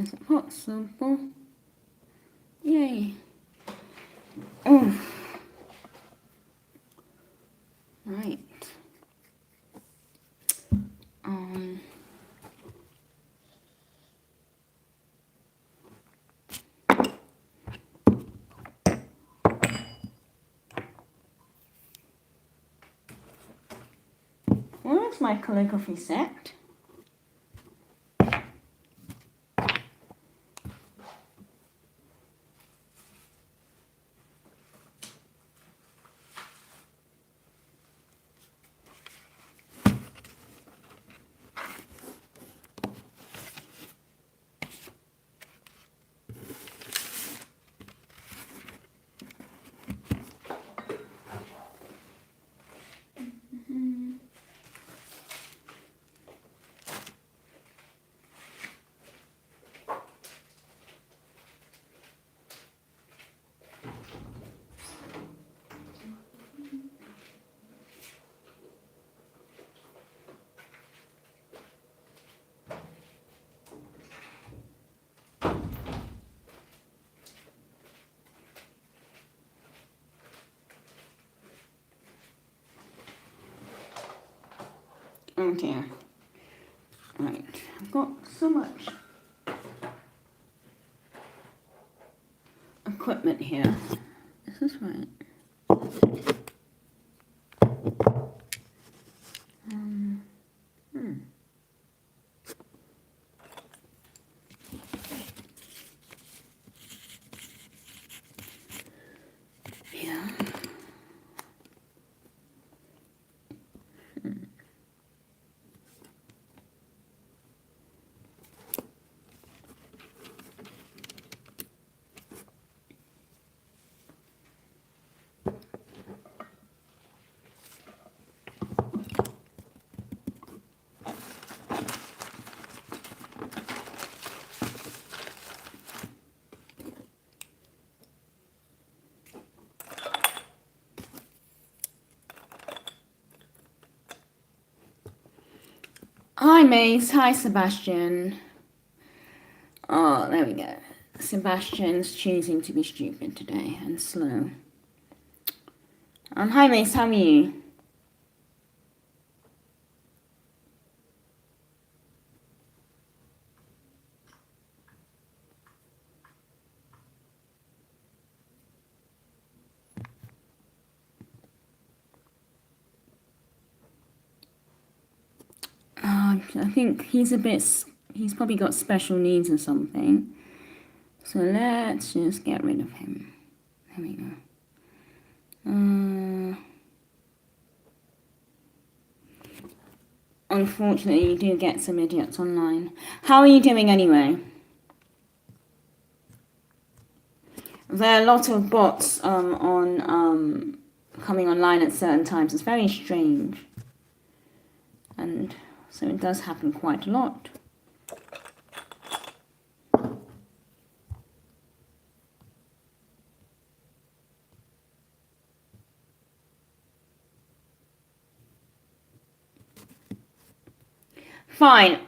Is it possible? Yay. Oh. Right. Where's my calligraphy set? Oh dear. Right, I've got so much equipment here. Is this right? Yeah. Hi Mace, hi Sebastian. Oh, there we go. Sebastian's choosing to be stupid today and slow. Hi Mace, how are you? I think he's probably got special needs or something. So let's just get rid of him. There we go. Unfortunately, you do get some idiots online. How are you doing anyway? There are a lot of bots coming online at certain times. It's very strange. And so it does happen quite a lot. Fine.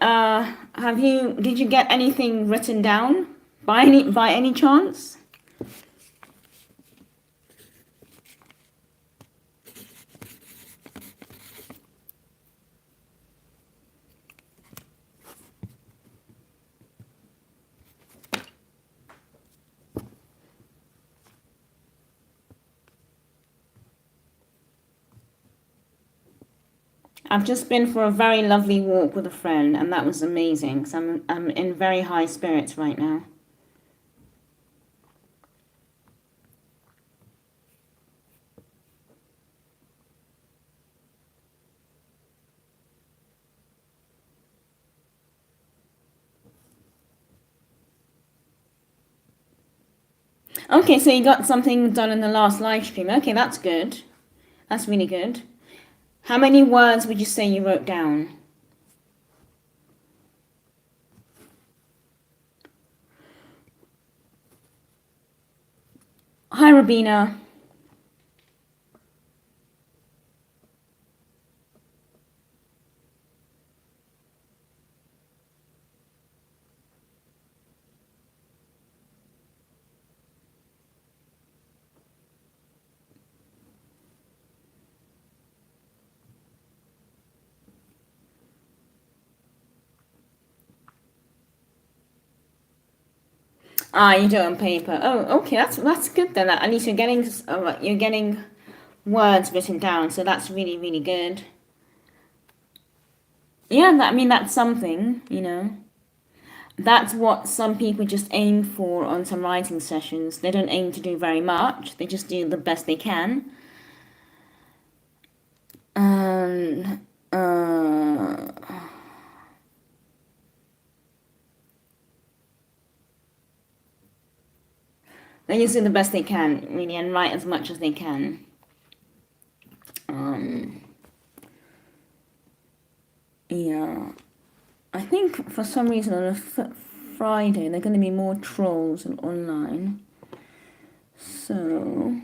Did you get anything written down by any chance? I've just been for a very lovely walk with a friend, and that was amazing. So I'm in very high spirits right now. Okay, so you got something done in the last live stream. Okay, that's good. That's really good. How many words would you say you wrote down? Hi, Rabina. Ah, you do it on paper. Oh, okay, that's good then. At least you're getting words written down, so that's really, really good. Yeah, I mean that's something, you know. That's what some people just aim for on some writing sessions. They don't aim to do very much. They just do the best they can. And they just do the best they can, really, and write as much as they can. Yeah. I think for some reason on a Friday there are going to be more trolls online. So,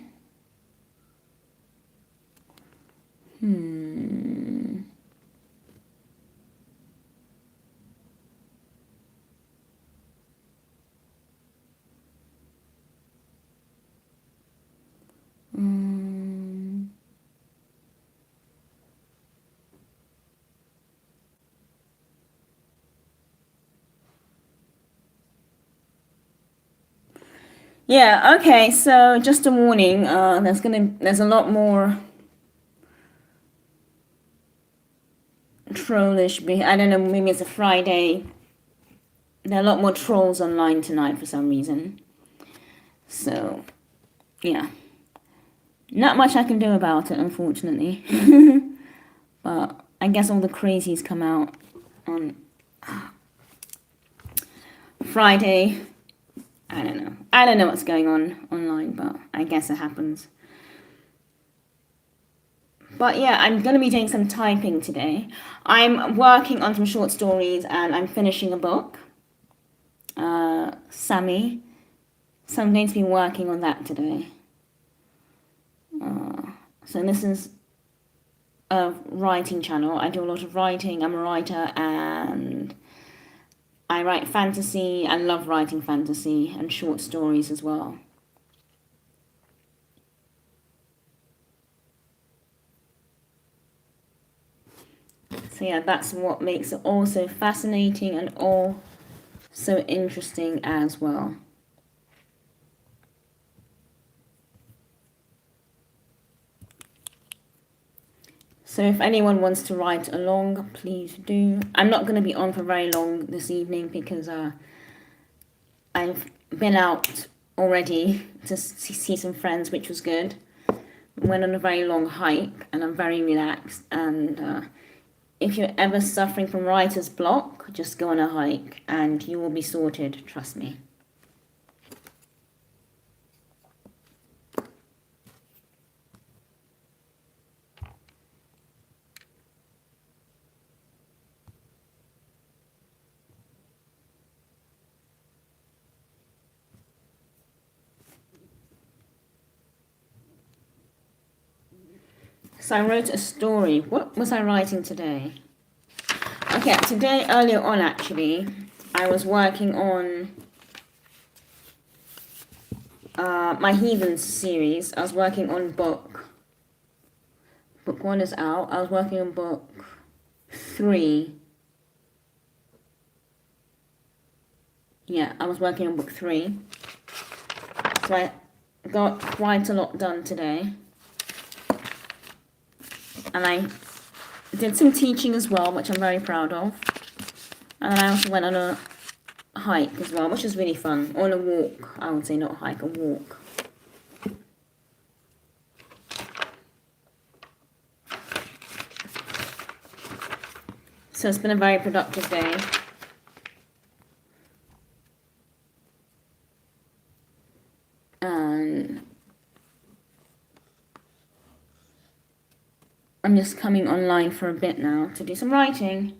yeah, okay, so just a warning, there's a lot more trollish I don't know, maybe it's a Friday. There are a lot more trolls online tonight for some reason. So, yeah. Not much I can do about it, unfortunately. But I guess all the crazies come out on Friday. I don't know. I don't know what's going on online, but I guess it happens. But yeah, I'm going to be doing some typing today. I'm working on some short stories and I'm finishing a book. Sammy. So I'm going to be working on that today. So this is a writing channel. I do a lot of writing. I'm a writer and I write fantasy. I love writing fantasy and short stories as well. So yeah, that's what makes it all so fascinating and all so interesting as well. So if anyone wants to write along, please do. I'm not going to be on for very long this evening because I've been out already to see some friends, which was good. Went on a very long hike and I'm very relaxed. And if you're ever suffering from writer's block, just go on a hike and you will be sorted, trust me. So I wrote a story. What was I writing today? Okay, today, earlier on actually, I was working on my Heathens series. I was working on book 1 is out. I was working on book 3. Yeah, I was working on book 3. So I got quite a lot done today. And I did some teaching as well, which I'm very proud of. And then I also went on a hike as well, which was really fun. On a walk, I would say, not a hike, a walk. So it's been a very productive day. And I'm just coming online for a bit now to do some writing.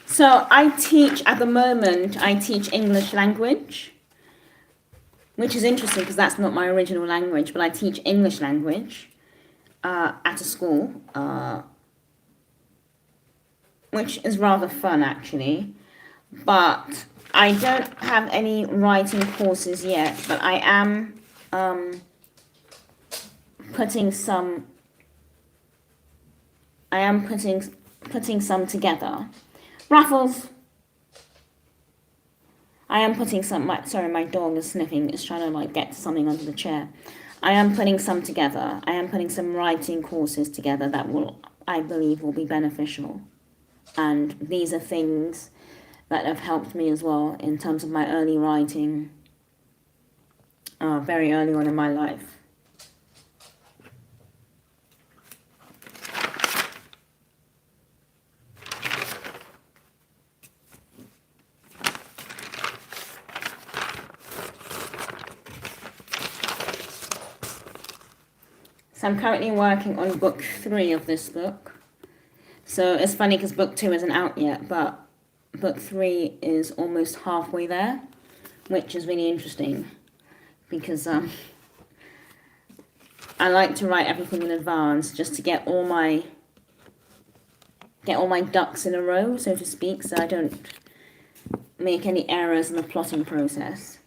So I teach, at the moment, I teach English language, which is interesting because that's not my original language, but I teach English language at a school, which is rather fun actually. But I don't have any writing courses yet, but I am putting some together. Raffles, I am putting some, sorry, my dog is sniffing, it's trying to like get something under the chair. I am putting some together. I am putting some writing courses together that will, I believe, will be beneficial. And these are things that have helped me as well in terms of my early writing, very early on in my life. So I'm currently working on book 3 of this book. So it's funny because book 2 isn't out yet, but book 3 is almost halfway there, which is really interesting because I like to write everything in advance just to get all my ducks in a row, so to speak, so I don't make any errors in the plotting process.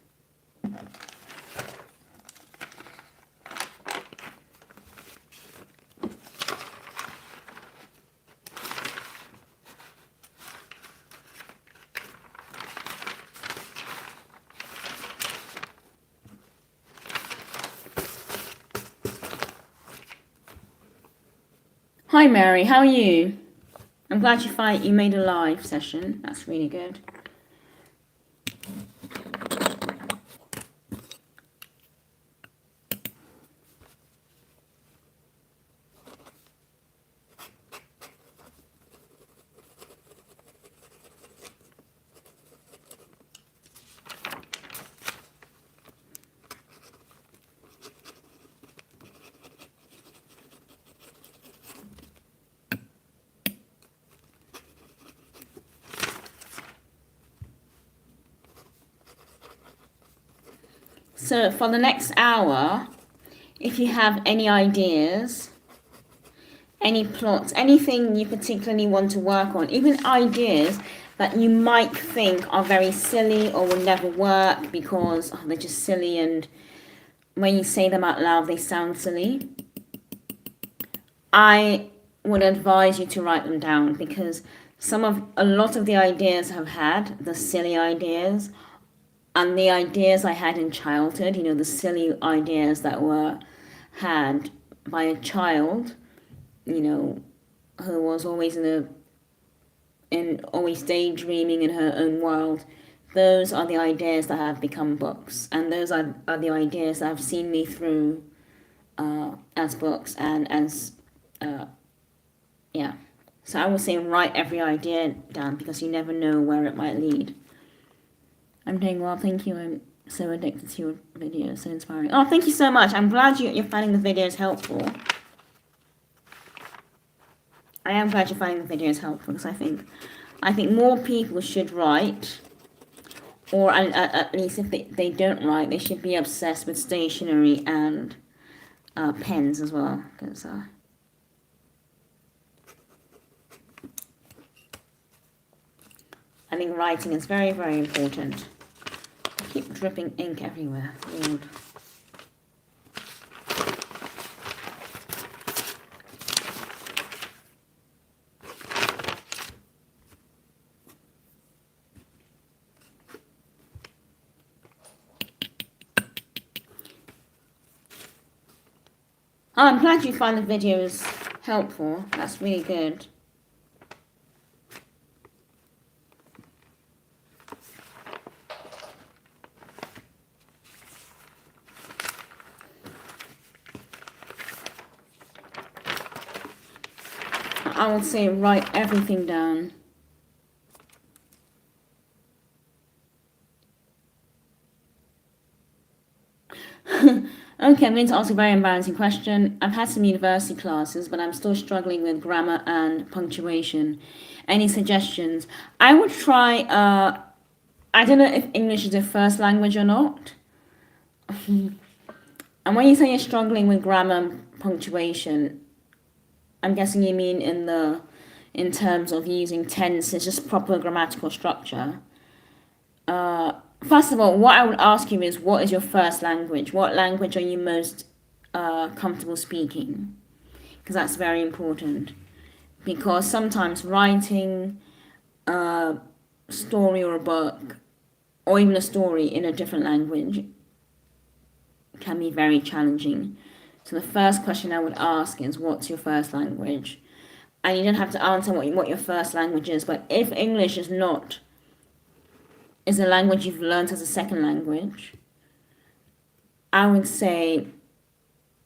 Hi Mary, how are you? I'm glad you made a live session. That's really good. So for the next hour, if you have any ideas, any plots, anything you particularly want to work on, even ideas that you might think are very silly or will never work because they're just silly and when you say them out loud they sound silly, I would advise you to write them down because a lot of the ideas I've had, the silly ideas, and the ideas I had in childhood, the silly ideas that were had by a child, who was always always daydreaming in her own world. Those are the ideas that have become books, and those are the ideas that have seen me through as books and as yeah. So I would say write every idea down because you never know where it might lead. I'm doing well, thank you. I'm so addicted to your videos, so inspiring. Oh, thank you so much. I'm glad you're finding the videos helpful. I am glad you're finding the videos helpful because I think more people should write, or at least if they don't write, they should be obsessed with stationery and pens as well. Because I think writing is very, very important. I keep dripping ink everywhere. Lord. Oh, I'm glad you find the videos helpful. That's really good. I would say write everything down. Okay, I'm going to ask a very embarrassing question. I've had some university classes, but I'm still struggling with grammar and punctuation. Any suggestions? I would try, I don't know if English is a first language or not. And when you say you're struggling with grammar and punctuation, I'm guessing you mean in terms of using tenses, just proper grammatical structure. First of all, what I would ask you is, what is your first language? What language are you most comfortable speaking? Because that's very important. Because sometimes writing a story or a book, or even a story in a different language, can be very challenging. So the first question I would ask is, what's your first language? And you don't have to answer what your first language is, but if English is a language you've learned as a second language, I would say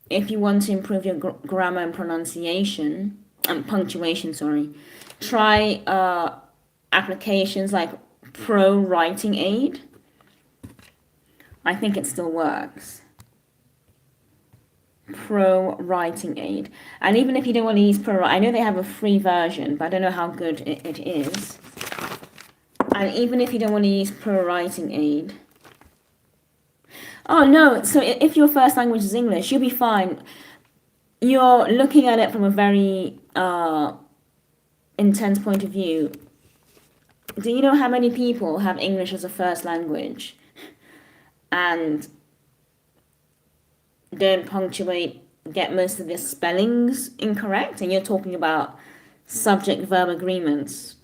if you want to improve your grammar and pronunciation and punctuation, try applications like Pro Writing Aid. I think it still works. Pro Writing Aid. And even if you don't want to use Pro, I know they have a free version, but I don't know how good it is. And even if you don't want to use Pro Writing Aid. Oh no, so if your first language is English, you'll be fine. You're looking at it from a very intense point of view. Do you know how many people have English as a first language and don't punctuate, get most of their spellings incorrect? And you're talking about subject-verb agreements.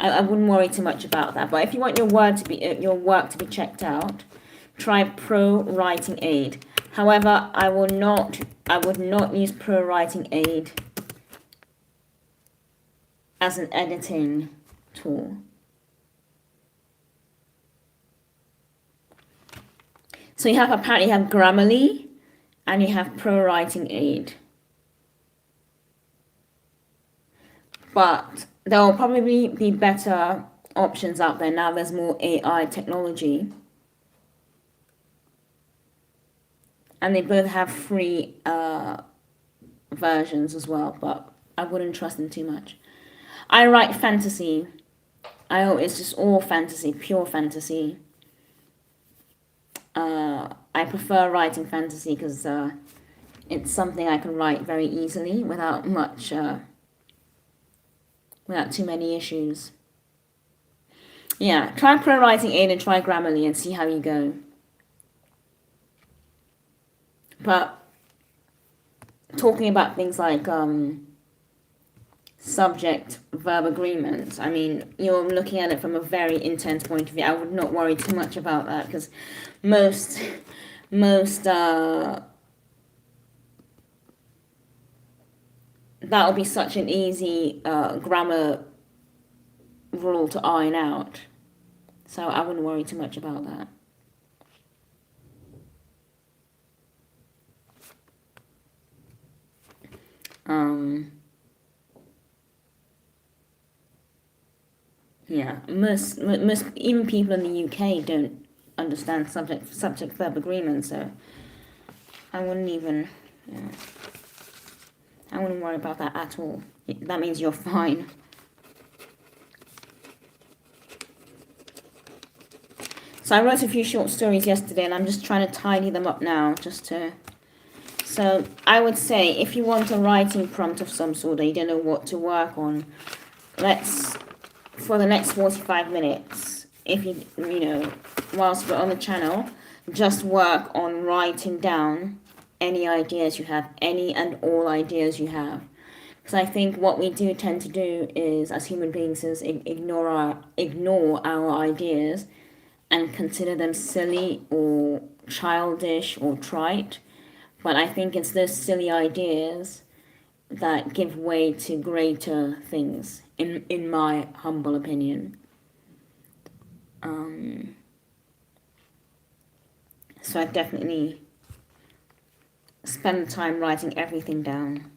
I wouldn't worry too much about that. But if you want your work to be checked out, try Pro Writing Aid. However, I would not use Pro Writing Aid as an editing tool. So you have Grammarly and you have Pro Writing Aid. But there will probably be better options out there now. There's more AI technology. And they both have free versions as well, but I wouldn't trust them too much. I write fantasy. It's just all fantasy, pure fantasy. I prefer writing fantasy because it's something I can write very easily without too many issues. Yeah, try Pro Writing Aid and try Grammarly and see how you go. But talking about things like subject-verb agreements, I mean, you're looking at it from a very intense point of view. I would not worry too much about that because most that'll be such an easy grammar rule to iron out. So I wouldn't worry too much about that. Yeah, most even people in the UK don't understand subject verb agreements, so I wouldn't even I wouldn't worry about that at all. That means you're fine. So I wrote a few short stories yesterday and I'm just trying to tidy them up now so I would say if you want a writing prompt of some sort or you don't know what to work on, for the next 45 minutes, if you whilst we're on the channel, just work on writing down any ideas you have, any and all ideas you have. Because I think what we do tend to do is, as human beings, is ignore our ideas and consider them silly or childish or trite. But I think it's those silly ideas that give way to greater things, in my humble opinion. So I definitely spend the time writing everything down.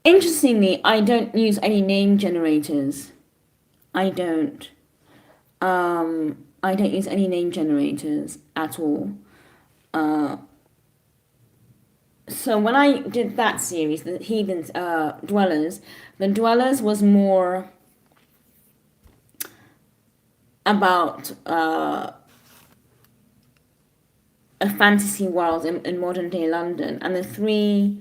Interestingly, I don't use any name generators. I don't. I don't use any name generators at all. So when I did that series, the Heathens, Dwellers, the Dwellers was more about a fantasy world in modern day London, and the three,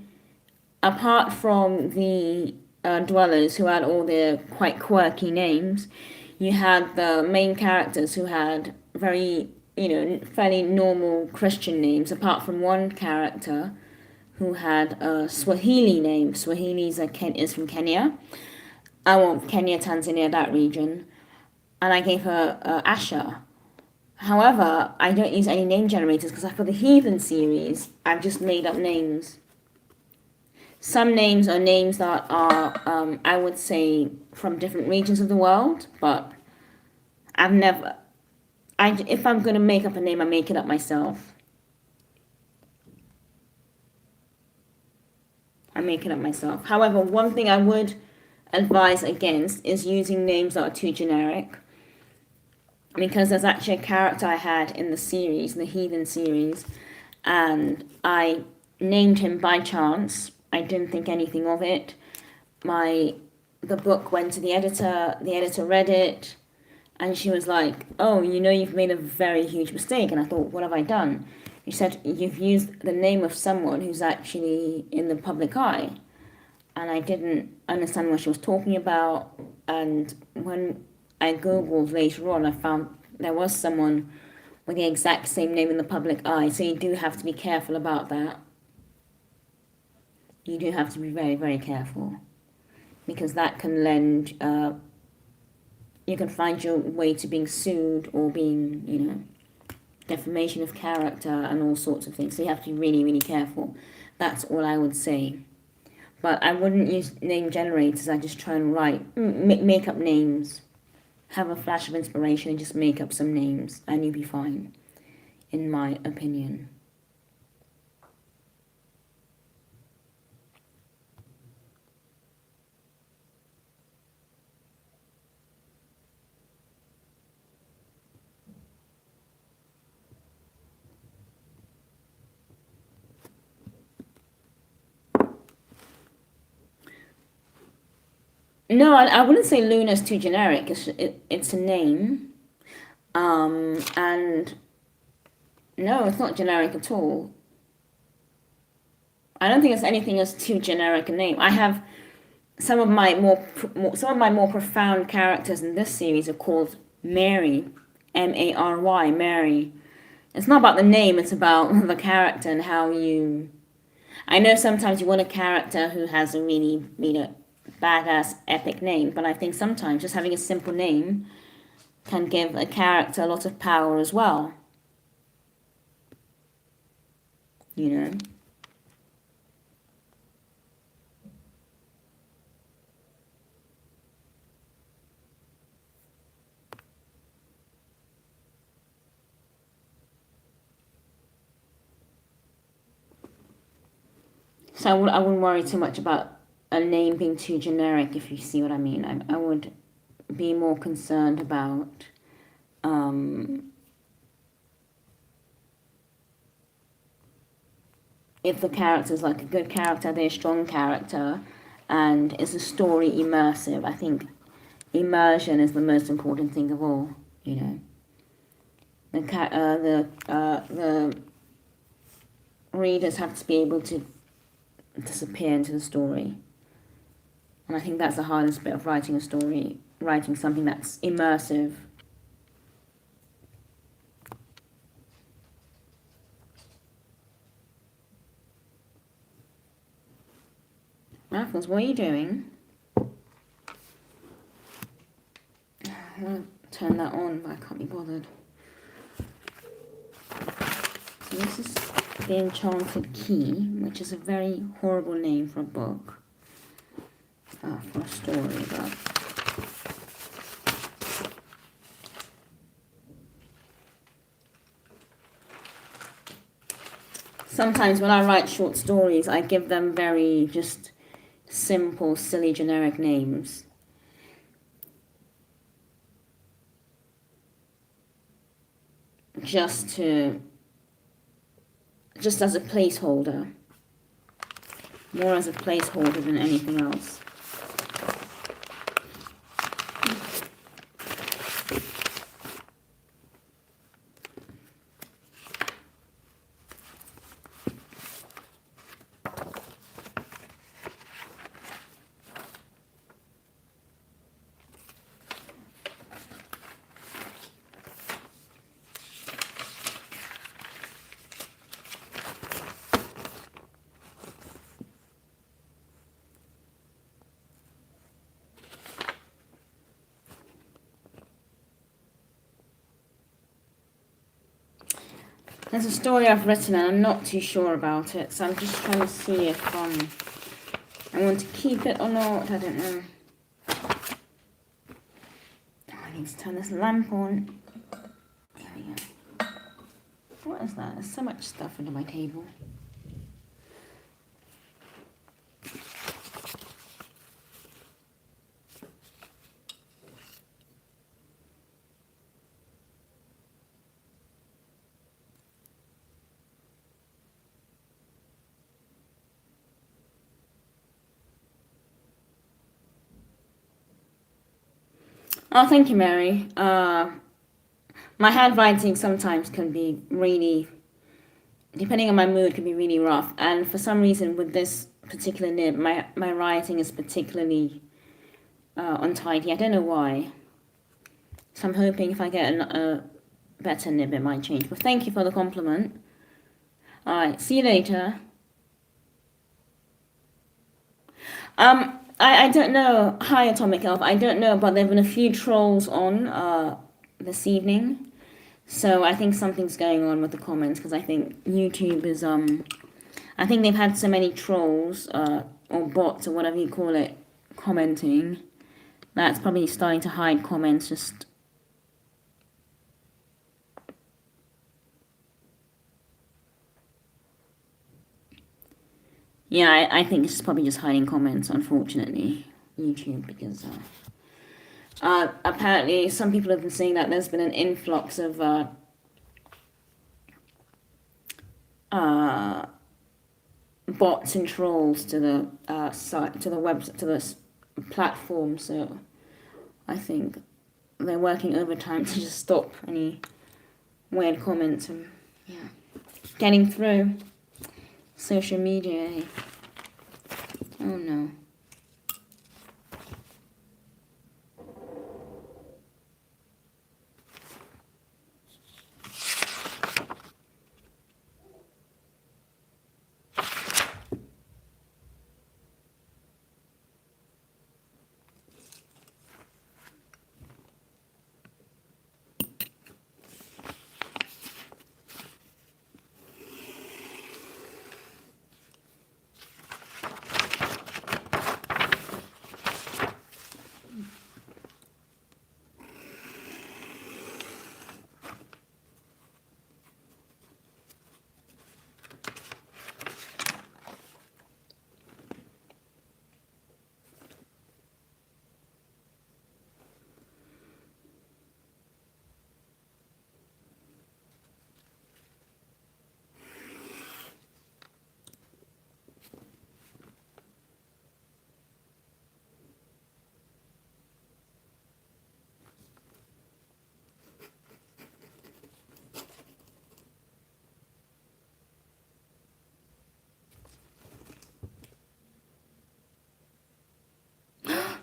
apart from the Dwellers who had all their quite quirky names, you had the main characters who had very, fairly normal Christian names, apart from one character who had a Swahili name. Swahili is from Kenya. I want Kenya, Tanzania, that region. And I gave her Asha. However, I don't use any name generators because for the Heathen series, I've just made up names. Some names are names that are, I would say, from different regions of the world, but I've never. If I'm going to make up a name, I make it up myself. I make it up myself. However, one thing I would advise against is using names that are too generic. Because there's actually a character I had in the series, the Heathen series, and I named him by chance. I didn't think anything of it. The book went to the editor read it, and she was like, "Oh, you've made a very huge mistake." And I thought, "What have I done?" She said, "You've used the name of someone who's actually in the public eye." And I didn't understand what she was talking about, and when I googled later on, I found there was someone with the exact same name in the public eye, so you do have to be careful about that. You do have to be very, very careful, because that can lend, you can find your way to being sued or being, defamation of character and all sorts of things, so you have to be really, really careful. That's all I would say. But I wouldn't use name generators. I just try and make up names. Have a flash of inspiration and just make up some names, and you'll be fine, in my opinion. No, I wouldn't say Luna's too generic. It's a name, and no, it's not generic at all. I don't think there's anything as too generic a name. I have some of my more profound characters in this series are called Mary, Mary, Mary. It's not about the name; it's about the character and how you. I know sometimes you want a character who has a really, badass epic name, but I think sometimes just having a simple name can give a character a lot of power as well. So I wouldn't worry too much about a name being too generic, if you see what I mean. I would be more concerned about if the character's like a good character, they're a strong character, and is the story immersive. I think immersion is the most important thing of all. The readers have to be able to disappear into the story. And I think that's the hardest bit of writing a story, writing something that's immersive. Raffles, what are you doing? I want to turn that on, but I can't be bothered. So this is The Enchanted Key, which is a very horrible name for a book. For a story, but sometimes when I write short stories, I give them very just simple, silly, generic names. Just as a placeholder. More as a placeholder than anything else. There's a story I've written and I'm not too sure about it, so I'm just trying to see if I want to keep it or not. I don't know. I need to turn this lamp on. There we go. What is that? There's so much stuff under my table. Oh, thank you, Mary. My handwriting sometimes can be really, depending on my mood, can be really rough. And for some reason, with this particular nib, my writing is particularly untidy. I don't know why. So I'm hoping if I get a better nib, it might change. But thank you for the compliment. Alright, see you later. I don't know. Hi, Atomic Elf. I don't know, but there have been a few trolls on this evening. So I think something's going on with the comments, because I think YouTube is, I think they've had so many trolls, or bots, or whatever you call it, commenting. That's probably starting to hide comments, just... Yeah, I think it's probably just hiding comments, unfortunately, YouTube, because apparently some people have been saying that there's been an influx of bots and trolls to the site, to the website, to the platform. So I think they're working overtime to just stop any weird comments and getting through social media. Oh no.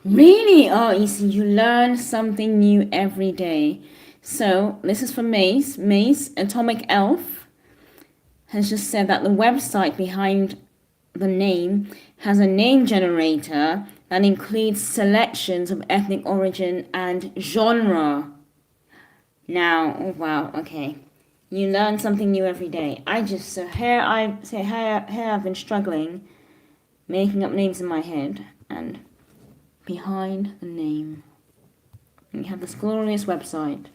Really? Oh, you see, you learn something new every day. So, this is from Mace. Mace, Atomic Elf, has just said that the website behind the name has a name generator that includes selections of ethnic origin and genre. Now, oh wow, okay. You learn something new every day. Here I've been struggling making up names in my head, and behind the name, we have this glorious website.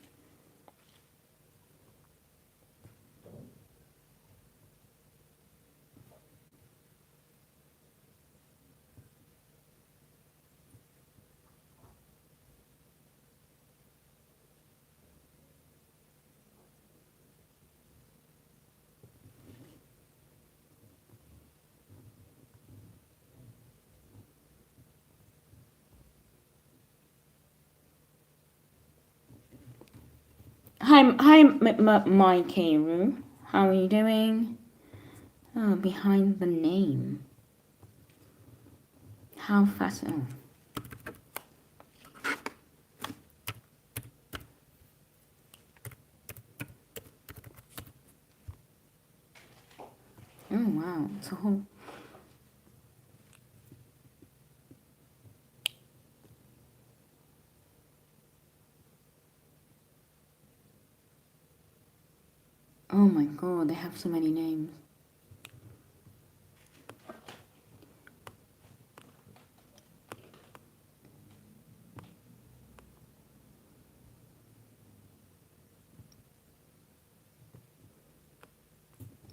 Hi, my Keiru. How are you doing? Oh, behind the name. How fast? Oh wow, it's a whole. Oh my god, they have so many names.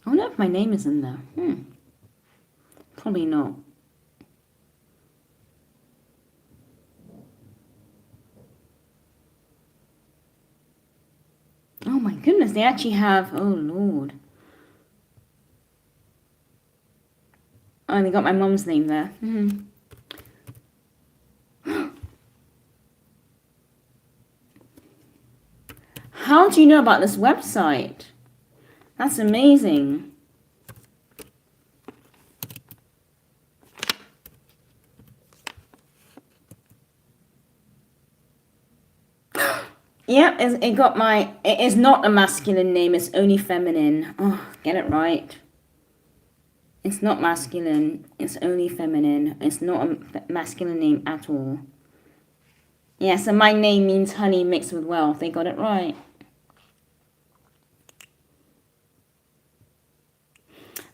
I wonder if my name is in there. Probably not. Oh my goodness, they actually have. Oh lord. Oh, they got my mum's name there. How do you know about this website? That's amazing. Yeah, it got my. It is not a masculine name. It's only feminine. Oh, get it right. It's not masculine. It's only feminine. It's not a masculine name at all. Yeah, so my name means honey mixed with wealth. They got it right.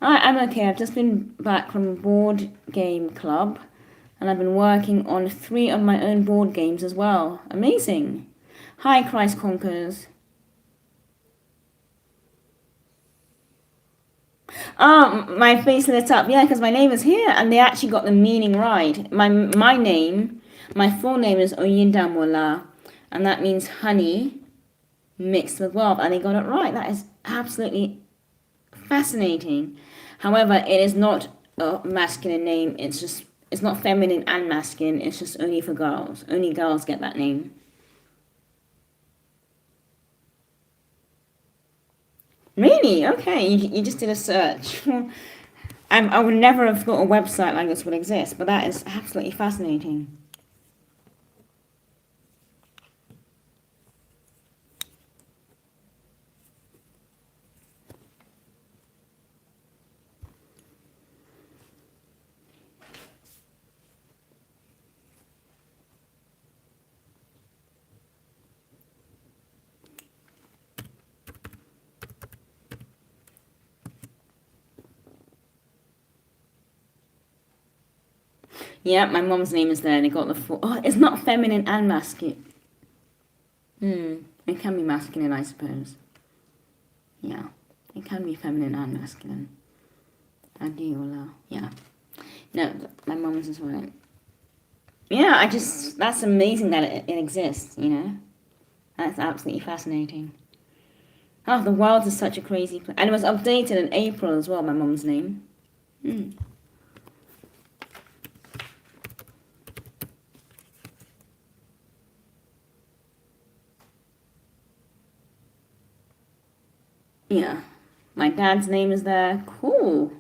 I'm okay. I've just been back from a board game club, and I've been working on 3 of my own board games as well. Amazing. Hi, Christ Conquers. My face lit up. Yeah, because my name is here, and they actually got the meaning right. My name, my full name is Oyindamola, and that means honey mixed with wealth, and they got it right. That is absolutely fascinating. However, it is not a masculine name. It's not feminine and masculine. It's just only for girls. Only girls get that name. Really? Okay, you just did a search. I would never have thought a website like this would exist, but that is absolutely fascinating. Yeah, my mom's name is there. They got the full. Oh, it's not feminine and masculine. It can be masculine, I suppose. Yeah, it can be feminine and masculine. Adiola. Yeah. No, my mom's is right. Yeah, that's amazing that it exists, you know? That's absolutely fascinating. Oh, the world is such a crazy place. And it was updated in April as well, my mom's name. Yeah. My dad's name is there. Cool.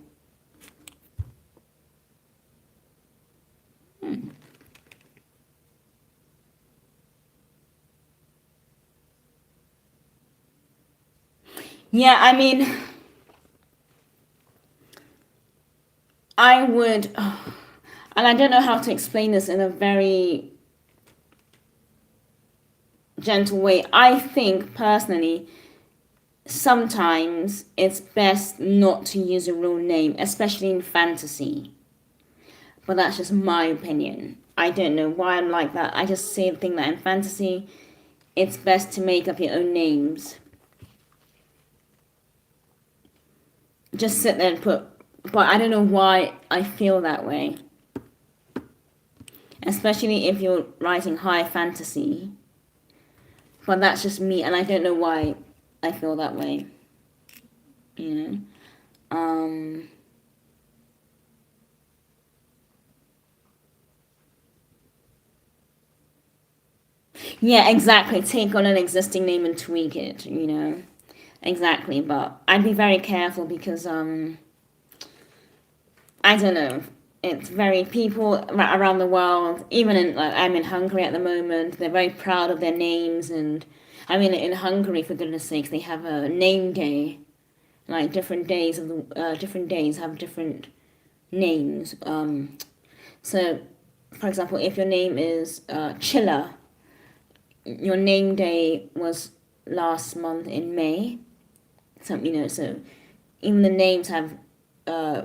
Yeah, I mean, I would, and I don't know how to explain this in a very gentle way. I think personally, sometimes it's best not to use a real name, especially in fantasy. But that's just my opinion. I don't know why I'm like that. I just think that in fantasy, it's best to make up your own names. Just sit there and put, but I don't know why I feel that way. Especially if you're writing high fantasy. But that's just me, and I don't know why I feel that way. You know? Yeah, exactly. Take on an existing name and tweak it, Exactly, but I'd be very careful because I don't know. It's very people around the world. Even in like I'm in Hungary at the moment. They're very proud of their names, and I mean in Hungary, for goodness sakes, they have a name day. Like different days have different names. So, for example, if your name is Chilla, your name day was last month in May. So even the names have uh,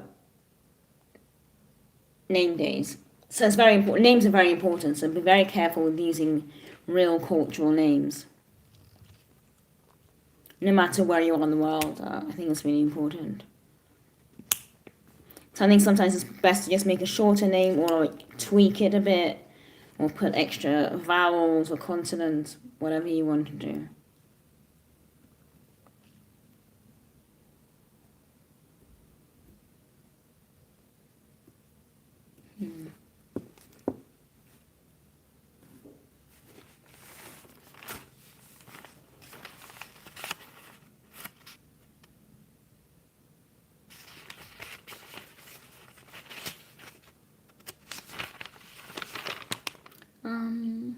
name days. So it's very important. Names are very important. So be very careful with using real cultural names, no matter where you are in the world. I think it's really important. So I think sometimes it's best to just make a shorter name or like tweak it a bit, or put extra vowels or consonants, whatever you want to do. Um,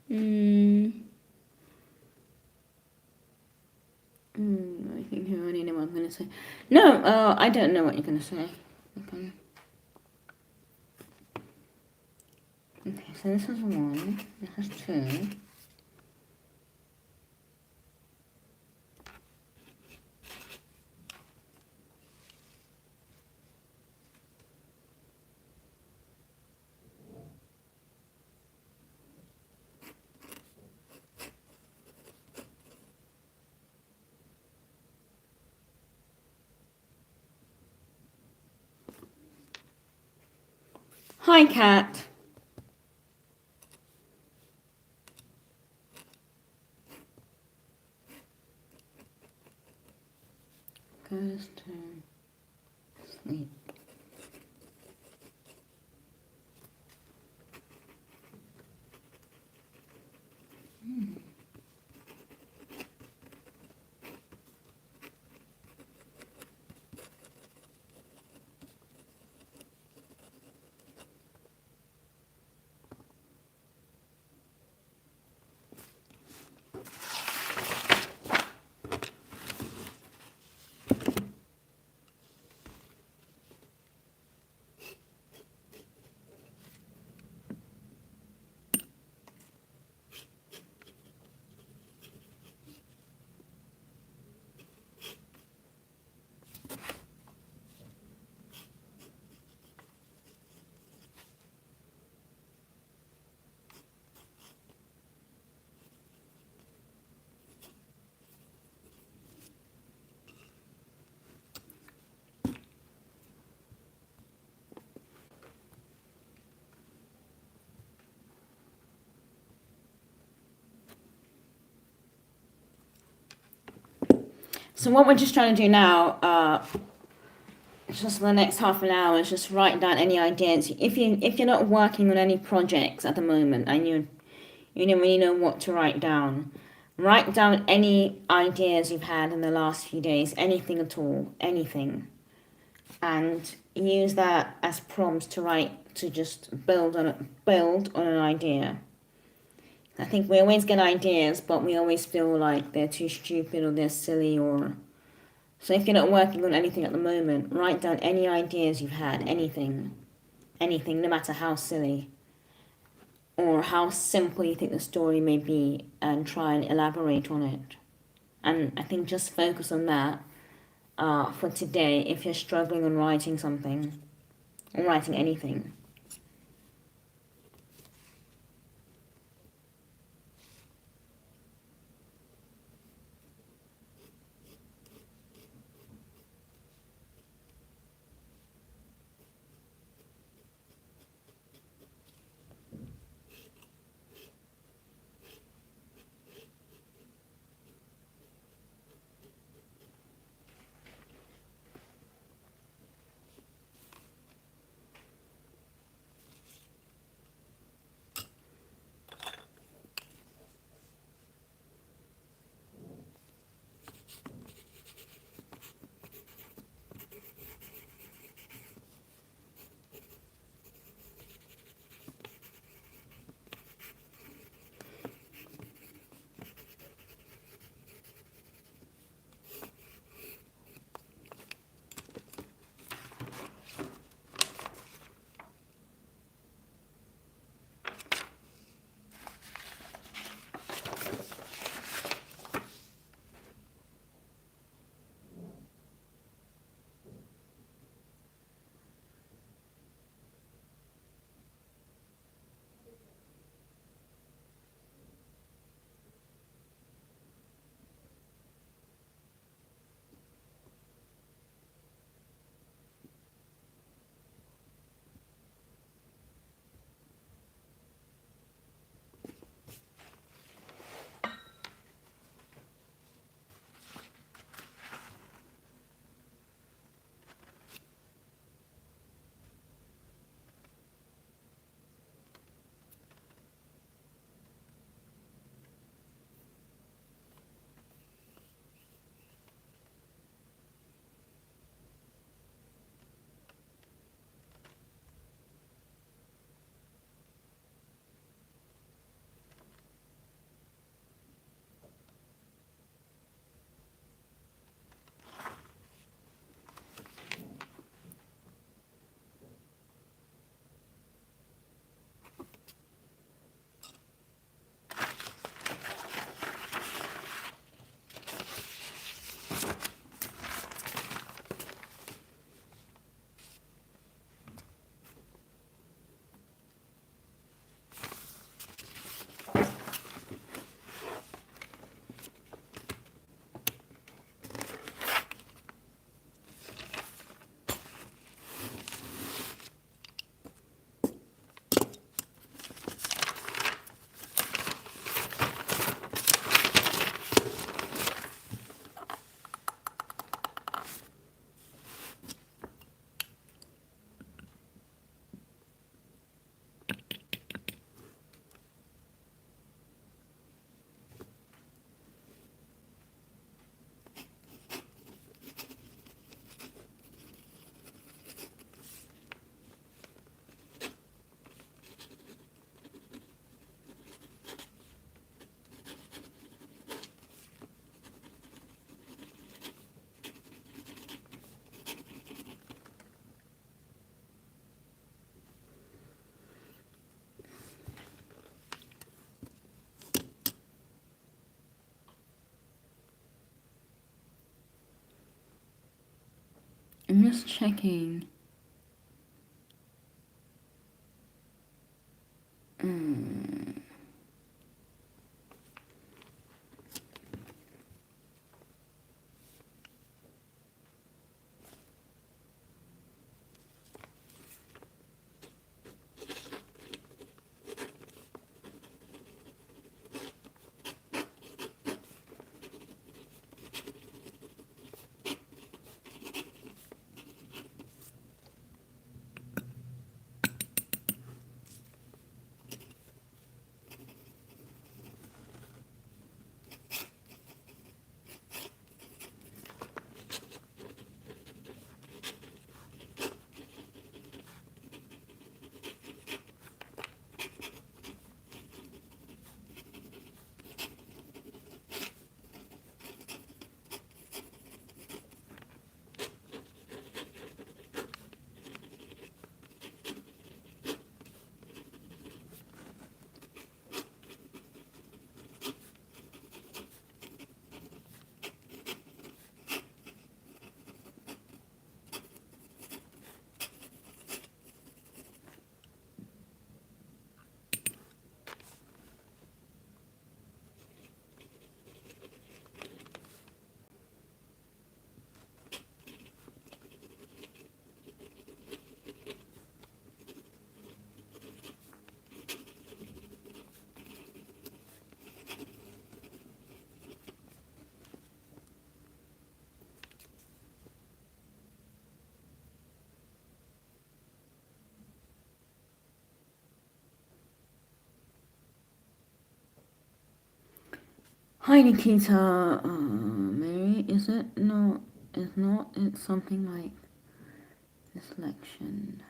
mm, I think I already know what I'm going to say. No, I don't know what you're going to say. Okay. Okay, so this is one. This is two. Hi, cat. Goes to sleep. So what we're just trying to do now, just for the next half an hour, is just write down any ideas. If you're not working on any projects at the moment and you don't really know what to write down, write down any ideas you've had in the last few days, anything at all, anything, and use that as prompts to just build on an idea. I think we always get ideas, but we always feel like they're too stupid or they're silly or. So if you're not working on anything at the moment, write down any ideas you've had, anything, no matter how silly or how simple you think the story may be, and try and elaborate on it. And I think just focus on that for today if you're struggling on writing something or writing anything. I'm just checking. Hi Nikita, Mary, is it? No, it's not. It's something like selection.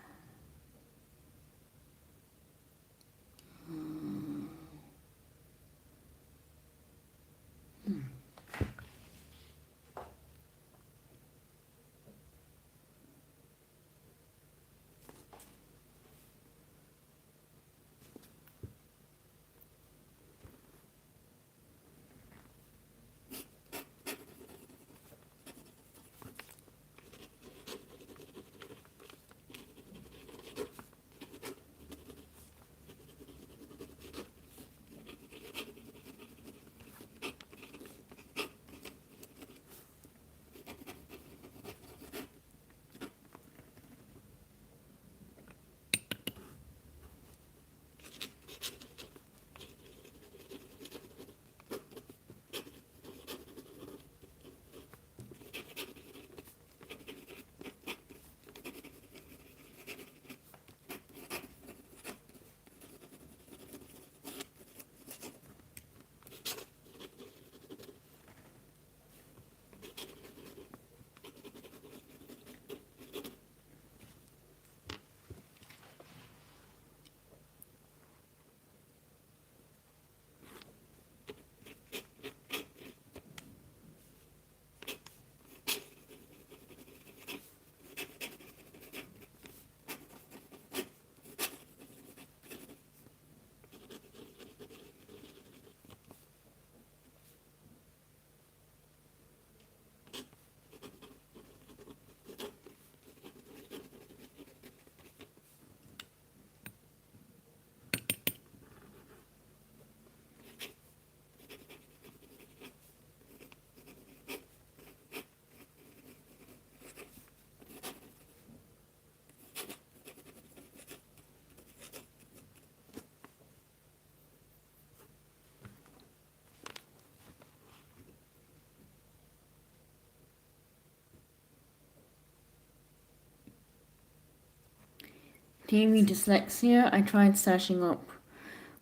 Do you mean dyslexia? I tried searching up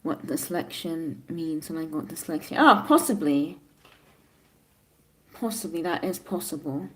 what the selection means and I got dyslexia. Ah, possibly. Possibly, that is possible.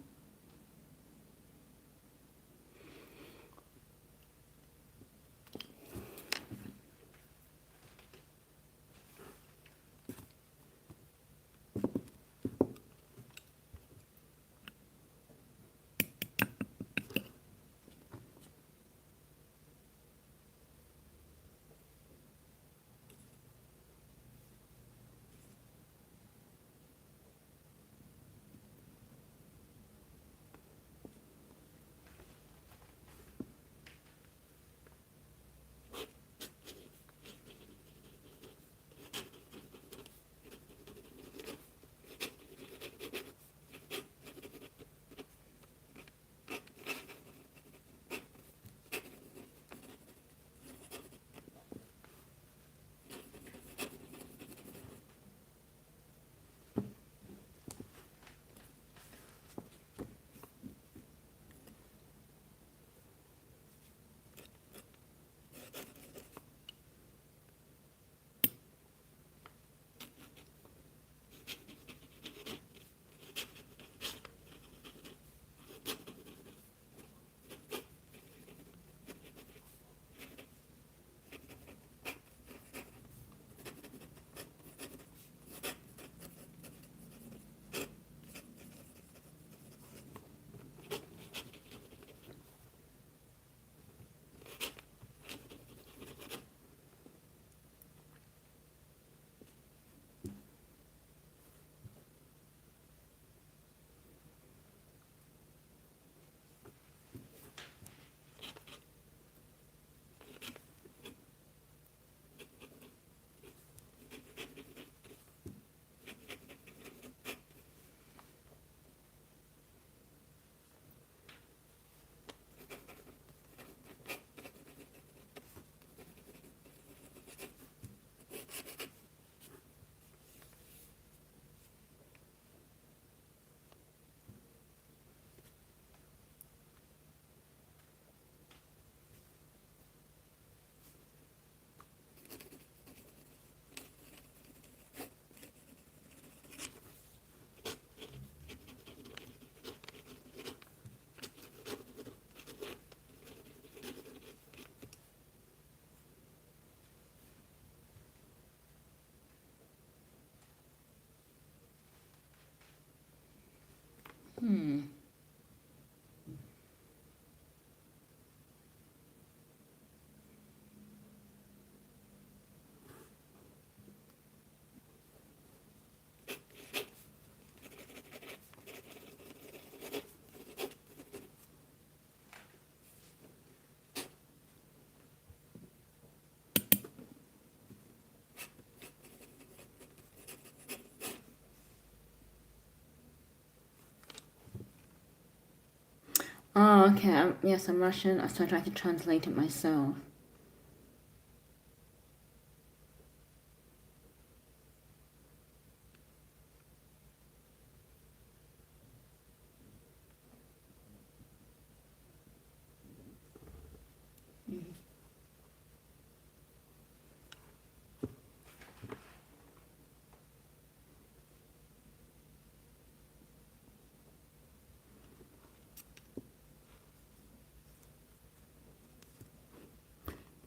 Oh, okay. Yes, I'm Russian. So I tried to translate it myself.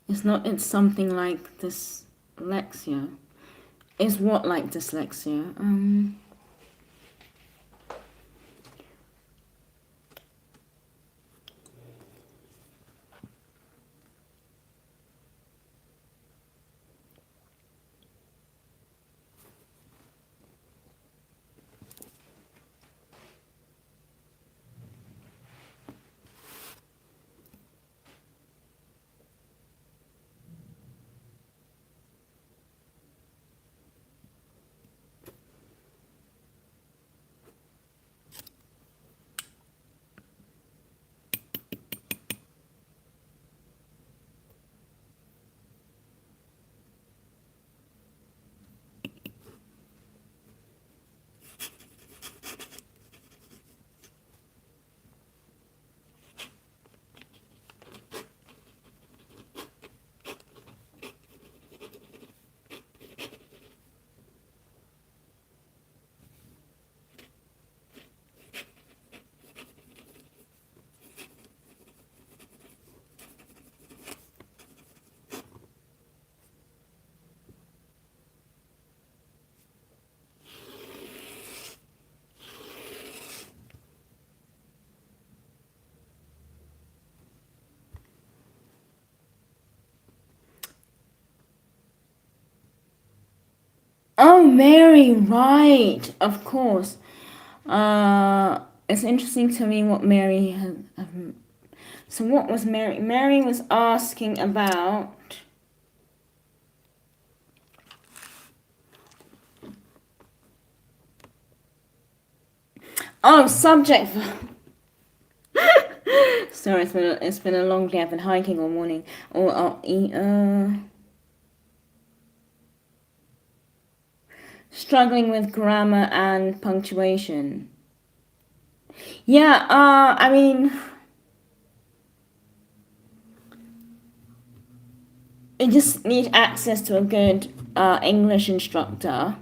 It's not. It's something like dyslexia. Is what like dyslexia? Oh, Mary, right, of course. It's interesting to me what Mary had. So what was Mary? Mary was asking about. Oh, subject. Sorry, it's been a long day. I've been hiking all morning. Struggling with grammar and punctuation. Yeah. I mean, you just need access to a good English instructor.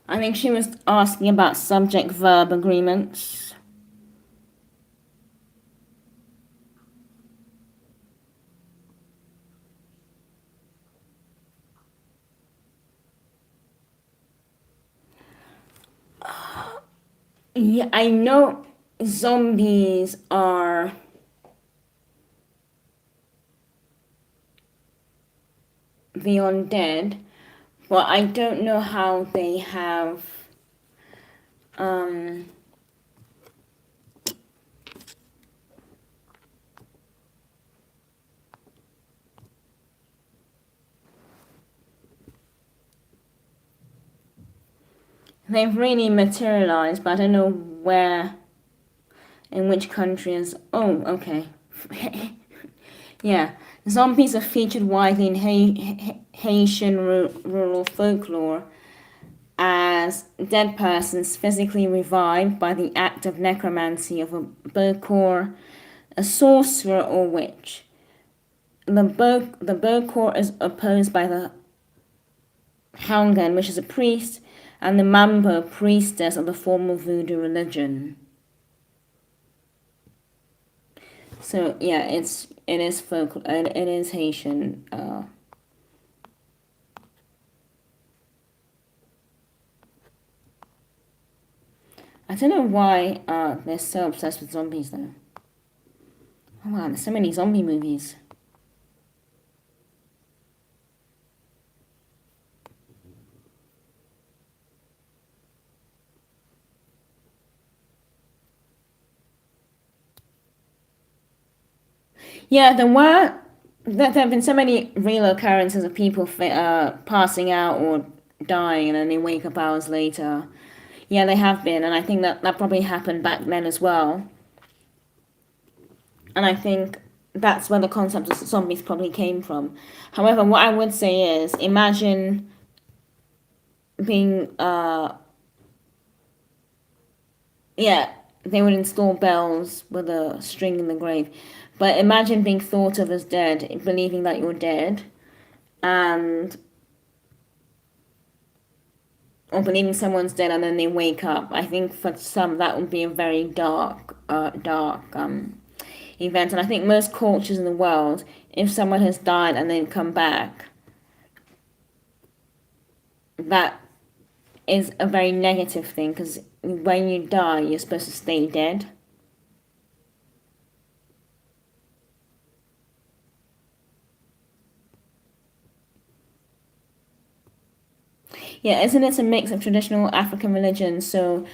I think she was asking about subject-verb agreements. Yeah, I know zombies are the undead, but I don't know how they have. Um, they've really materialized, but I don't know where, in which country is. Oh, okay. Yeah, zombies are featured widely in Haitian rural folklore as dead persons physically revived by the act of necromancy of a Bokor, a sorcerer or witch. The Bokor is opposed by the Hangan, which is a priest, and the Mambo, priestess of the formal voodoo religion. So yeah, it is folk. It is Haitian. I don't know why they're so obsessed with zombies though. Oh, wow, there's so many zombie movies. Yeah, there have been so many real occurrences of people passing out or dying and then they wake up hours later. Yeah, they have been, and I think that probably happened back then as well. And I think that's where the concept of zombies probably came from. However, what I would say is imagine being, yeah, they would install bells with a string in the grave. But imagine being thought of as dead, believing that you're dead, and or believing someone's dead and then they wake up. I think for some that would be a very dark event. And I think most cultures in the world, if someone has died and then come back, that is a very negative thing because when you die, you're supposed to stay dead. Yeah, isn't it a mix of traditional African religions? So,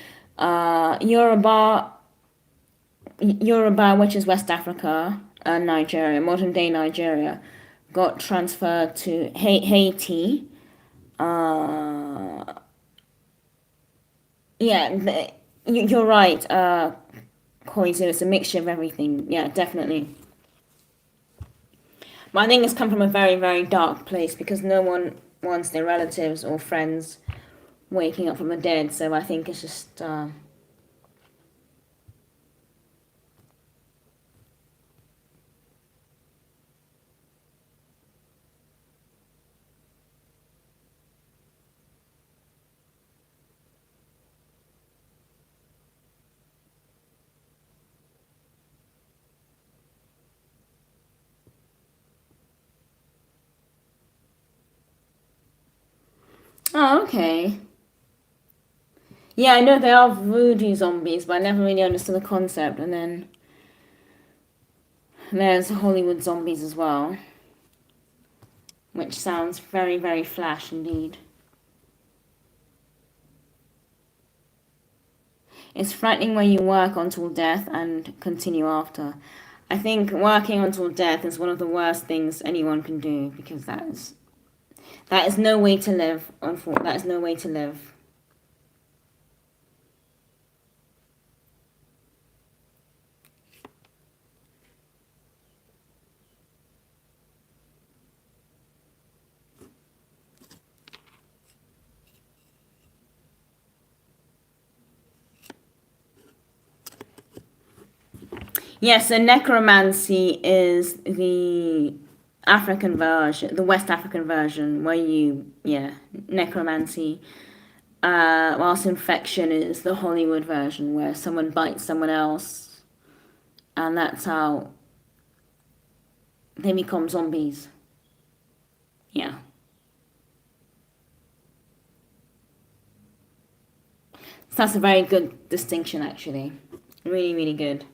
Yoruba, which is West Africa and Nigeria, modern day Nigeria, got transferred to Haiti. Uh, yeah, you're right, Corey. So it's a mixture of everything. Yeah, definitely. But I think it's come from a very, very dark place because no one wants their relatives or friends waking up from the dead. So I think it's just. Oh, okay. Yeah, I know they are voodoo zombies, but I never really understood the concept. And then there's Hollywood zombies as well, which sounds very, very flash indeed. It's frightening when you work until death and continue after. I think working until death is one of the worst things anyone can do because that is no way to live. Unfortunately, that is no way to live. Yes, so necromancy is the African version, the West African version, where necromancy. Whilst infection is the Hollywood version, where someone bites someone else, and that's how they become zombies. Yeah. So that's a very good distinction, actually. Really, really good.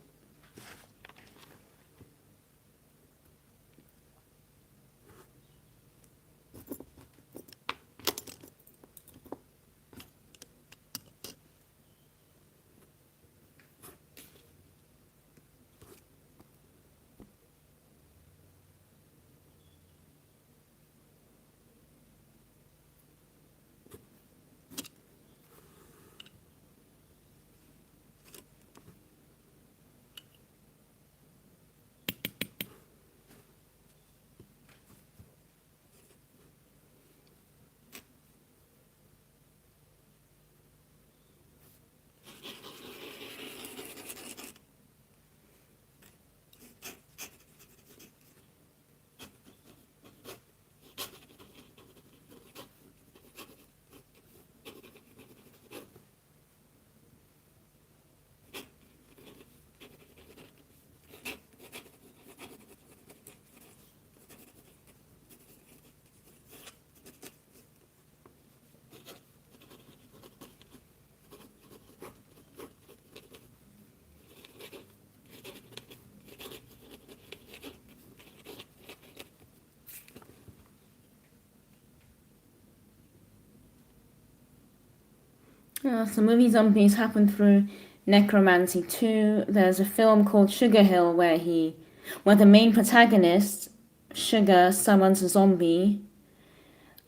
Some movie zombies happen through necromancy too. There's a film called Sugar Hill where the main protagonist, Sugar, summons a zombie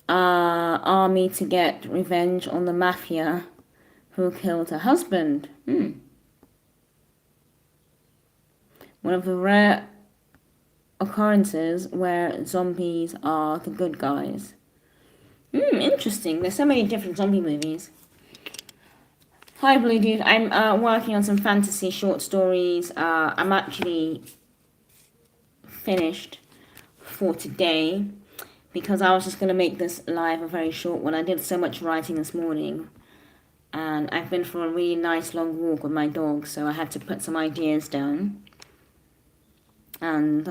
army to get revenge on the mafia who killed her husband. One of the rare occurrences where zombies are the good guys. Interesting. There's so many different zombie movies. Hi, Blue Dude. I'm working on some fantasy short stories. I'm actually finished for today because I was just going to make this live a very short one. I did so much writing this morning, and I've been for a really nice long walk with my dog, so I had to put some ideas down. And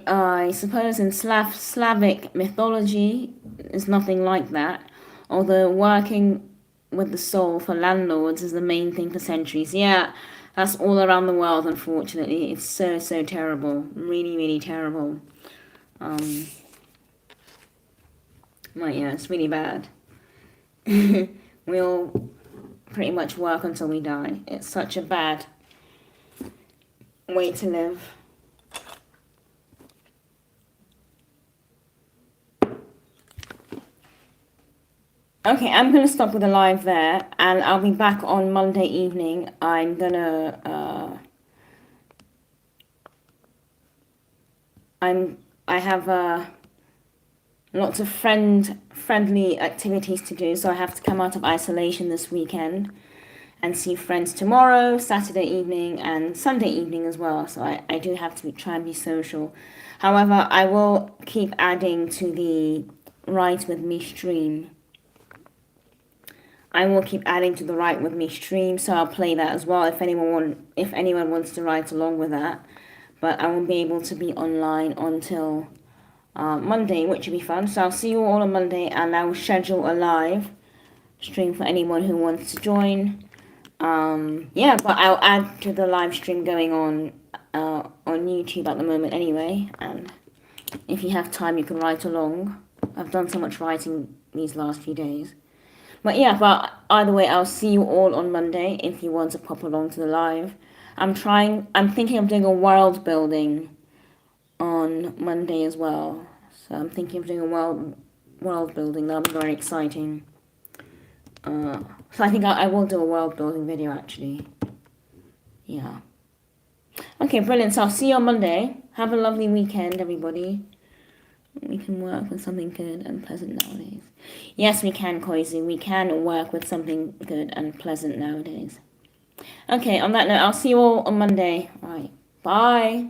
I suppose in Slavic mythology, there's nothing like that. Although working with the soul for landlords is the main thing for centuries. Yeah, that's all around the world, unfortunately. It's so, so terrible. Really, really terrible. Well, yeah, it's really bad. We'll pretty much work until we die. It's such a bad way to live. Okay, I'm going to stop with the live there, and I'll be back on Monday evening. I'm going to, I have, lots of friendly activities to do, so I have to come out of isolation this weekend and see friends tomorrow, Saturday evening, and Sunday evening as well, so I do have to try and be social. However, I will keep adding to the Write With Me stream. I will keep adding to the Write With Me stream, so I'll play that as well if anyone wants to write along with that. But I won't be able to be online until Monday, which will be fun. So I'll see you all on Monday, and I will schedule a live stream for anyone who wants to join. Yeah, but I'll add to the live stream going on YouTube at the moment anyway. And if you have time, you can write along. I've done so much writing these last few days. But yeah, but either way, I'll see you all on Monday if you want to pop along to the live. I'm thinking of doing a world building on Monday as well. So I'm thinking of doing a world building. That'll be very exciting. So I think I will do a world building video actually. Yeah. Okay, brilliant. So I'll see you on Monday. Have a lovely weekend, everybody. We can work with something good and pleasant nowadays. Yes, we can, Koizu. We can work with something good and pleasant nowadays. Okay, on that note, I'll see you all on Monday. All right. Bye.